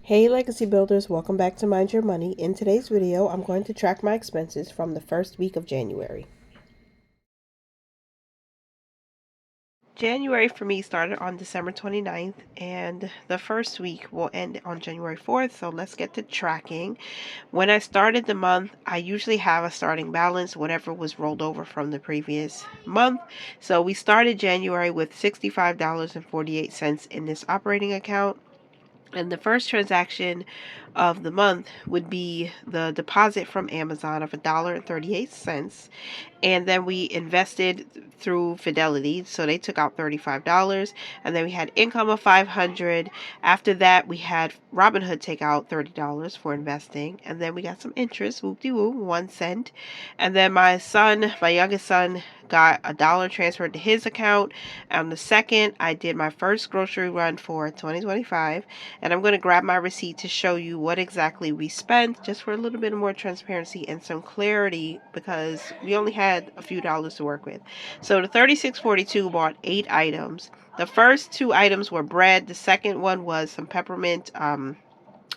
Hey Legacy Builders, welcome back to Mind Your Money. In today's video, I'm going to track my expenses from the first week of January. January for me started on December 29th, and the first week will end on January 4th, so let's get to tracking. When I started the month, I usually have a starting balance, whatever was rolled over from the previous month. So we started January with $65.48 in this operating account. And the first transaction of the month would be the deposit from Amazon of $1.38. And then we invested through Fidelity, so they took out $35, and then we had income of $500. After that, we had Robinhood take out $30 for investing, and then we got some interest, whoop-de-whoop, 1 cent. And then my youngest son, got $1 transferred to his account. On the second, I did my first grocery run for 2025, and I'm going to grab my receipt to show you what exactly we spent, just for a little bit more transparency and some clarity, because we only had a few dollars to work with. So the 3642 bought 8 items. The first 2 items were bread. The second one was some peppermint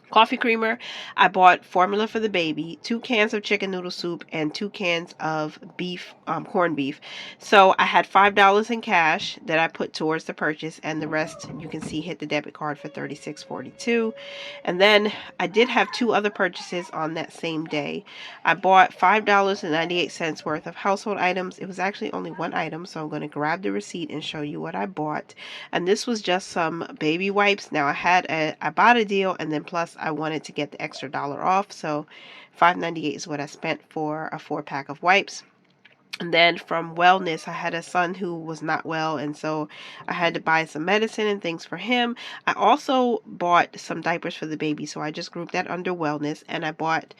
coffee creamer. I bought formula for the baby, 2 cans of chicken noodle soup, and 2 cans of corned beef. So I had $5 in cash that I put towards the purchase, and the rest you can see hit the debit card for $36.42. And then I did have 2 other purchases on that same day. I bought $5.98 worth of household items. It was actually only 1 item, so I'm going to grab the receipt and show you what I bought. And this was just some baby wipes. Now I bought a deal, and then plus I wanted to get the extra dollar off, so $5.98 is what I spent for a 4-pack of wipes. And then from wellness, I had a son who was not well, and so I had to buy some medicine and things for him. I also bought some diapers for the baby, so I just grouped that under wellness, and I bought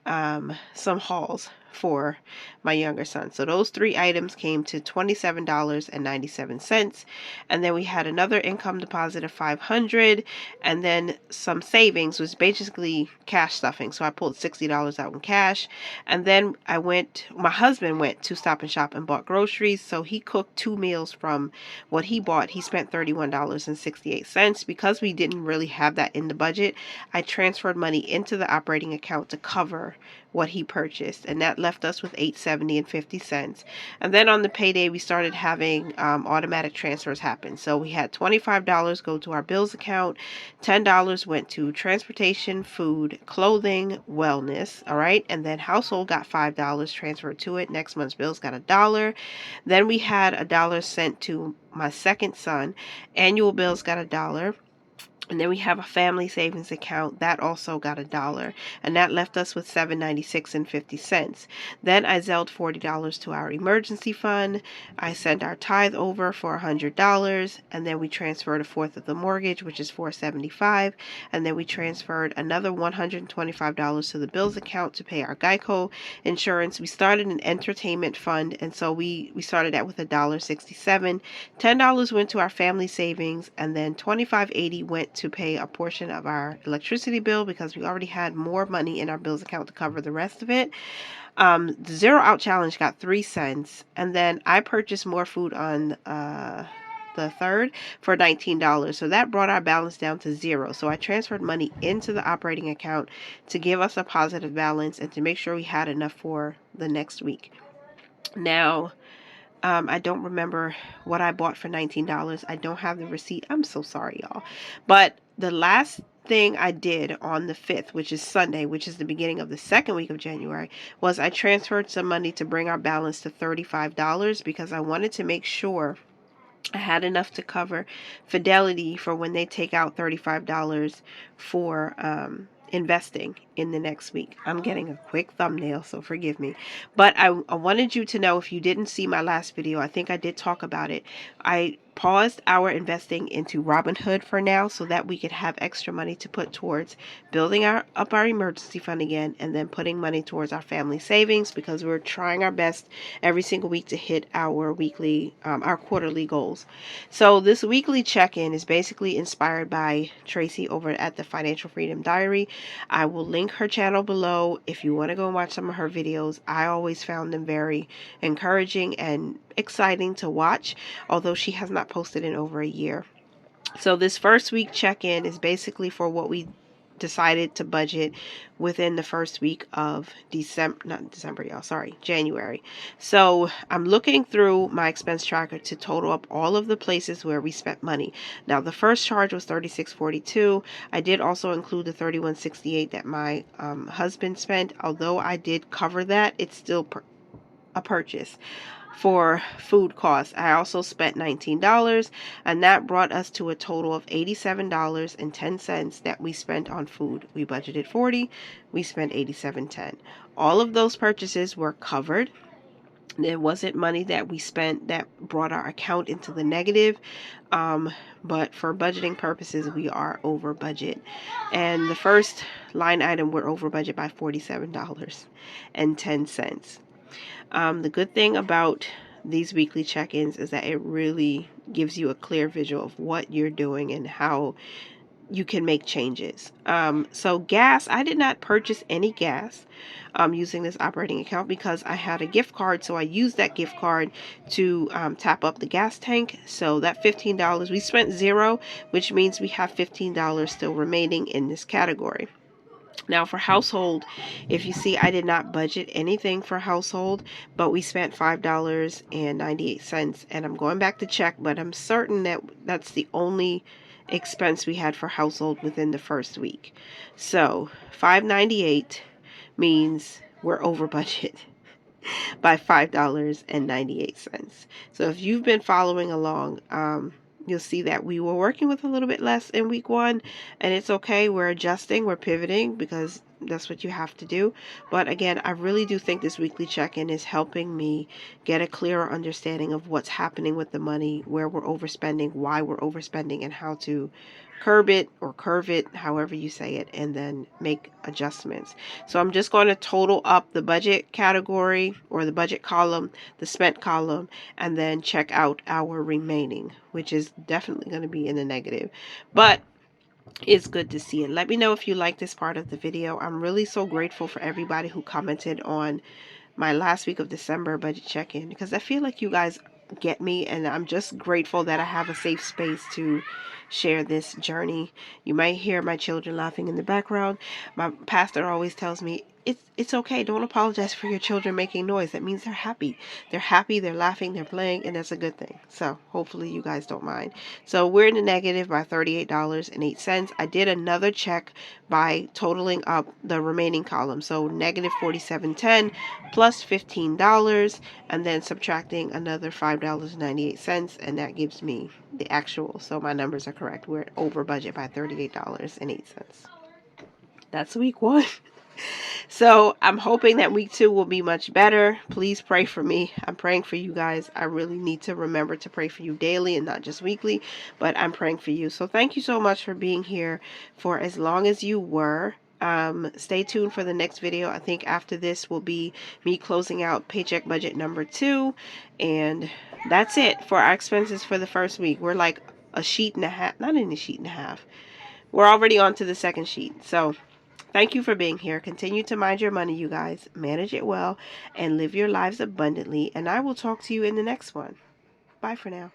some hauls for my younger son. So those 3 items came to $27.97. And then we had another income deposit of $500, and then some savings, was basically cash stuffing. So I pulled $60 out in cash. And then my husband went to Stop and Shop and bought groceries. So he cooked 2 meals from what he bought. He spent $31.68. Because we didn't really have that in the budget, I transferred money into the operating account to cover what he purchased, and that left us with $8.70.50. And then on the payday, we started having automatic transfers happen. So we had $25 go to our bills account, $10 went to transportation, food, clothing, wellness, all right, and then household got $5 transferred to it. Next month's bills got $1. Then we had $1 sent to my second son. Annual bills got $1. And then we have a family savings account that also got $1, and that left us with $7.96.50. Then I Zelled $40 to our emergency fund. I sent our tithe over for $100, and then we transferred 1/4 of the mortgage, which is $475, and then we transferred another $125 to the bills account to pay our Geico insurance. We started an entertainment fund, and so we started that with $1.67. $10 went to our family savings, and then $25.80 went to pay a portion of our electricity bill, because we already had more money in our bills account to cover the rest of it. The Zero Out Challenge got 3 cents, and then I purchased more food on the 3rd for $19. So that brought our balance down to 0. So I transferred money into the operating account to give us a positive balance and to make sure we had enough for the next week. Now, I don't remember what I bought for $19. I don't have the receipt. I'm so sorry, y'all. But the last thing I did on the 5th, which is Sunday, which is the beginning of the second week of January, was I transferred some money to bring our balance to $35, because I wanted to make sure I had enough to cover Fidelity for when they take out $35 for investing in the next week. I'm getting a quick thumbnail, so forgive me. But I wanted you to know, if you didn't see my last video, I think I did talk about it. I paused our investing into Robinhood for now, so that we could have extra money to put towards building up our emergency fund again, and then putting money towards our family savings, because we're trying our best every single week to hit our quarterly goals. So this weekly check-in is basically inspired by Tracy over at the Financial Freedom Diary. I will link her channel below if you want to go and watch some of her videos. I always found them very encouraging and exciting to watch, although she has not posted in over a year. So this first week check-in is basically for what we decided to budget within the first week of January. So I'm looking through my expense tracker to total up all of the places where we spent money. Now the first charge was $36.42. I did also include the $31.68 that my husband spent. Although I did cover that, it's still a purchase. For food costs, I also spent $19, and that brought us to a total of $87.10 that we spent on food. We budgeted $40, we spent $87.10. All of those purchases were covered. There wasn't money that we spent that brought our account into the negative, but for budgeting purposes, we are over budget. And the first line item, we're over budget by $47.10. The good thing about these weekly check-ins is that it really gives you a clear visual of what you're doing and how you can make changes. So gas, I did not purchase any gas using this operating account because I had a gift card. So I used that gift card to tap up the gas tank. So that $15, we spent $0, which means we have $15 still remaining in this category. Now for household, if you see, I did not budget anything for household, but we spent $5.98, and I'm going back to check, but I'm certain that that's the only expense we had for household within the first week. So $5.98 means we're over budget by $5.98. So if you've been following along, you'll see that we were working with a little bit less in week 1, and it's okay. We're adjusting, we're pivoting, because that's what you have to do. But again, I really do think this weekly check-in is helping me get a clearer understanding of what's happening with the money, where we're overspending, why we're overspending, and how to curb it or curve it, however you say it, and then make adjustments. So I'm just going to total up the budget category or the budget column, the spent column, and then check out our remaining, which is definitely going to be in the negative. But it's good to see it. Let me know if you like this part of the video. I'm really so grateful for everybody who commented on my last week of December budget check-in, because I feel like you guys get me, and I'm just grateful that I have a safe space to share this journey. You might hear my children laughing in the background. My pastor always tells me, it's okay. Don't apologize for your children making noise. That means they're happy. They're happy, they're laughing, they're playing, and that's a good thing. So hopefully you guys don't mind. So we're in the negative by $38.08. I did another check by totaling up the remaining column. So negative $47.10 plus $15, and then subtracting another $5.98, and that gives me the actual. So my numbers are correct. We're over budget by $38.08. That's week 1. So I'm hoping that week 2 will be much better. Please pray for me. I'm praying for you guys. I really need to remember to pray for you daily and not just weekly, but I'm praying for you. So thank you so much for being here for as long as you were. Stay tuned for the next video. I think after this will be me closing out paycheck budget number 2. And that's it for our expenses for the first week. We're like a sheet and a half, not even a sheet and a half. We're already on to the second sheet. So thank you for being here. Continue to mind your money, you guys. Manage it well and live your lives abundantly. And I will talk to you in the next one. Bye for now.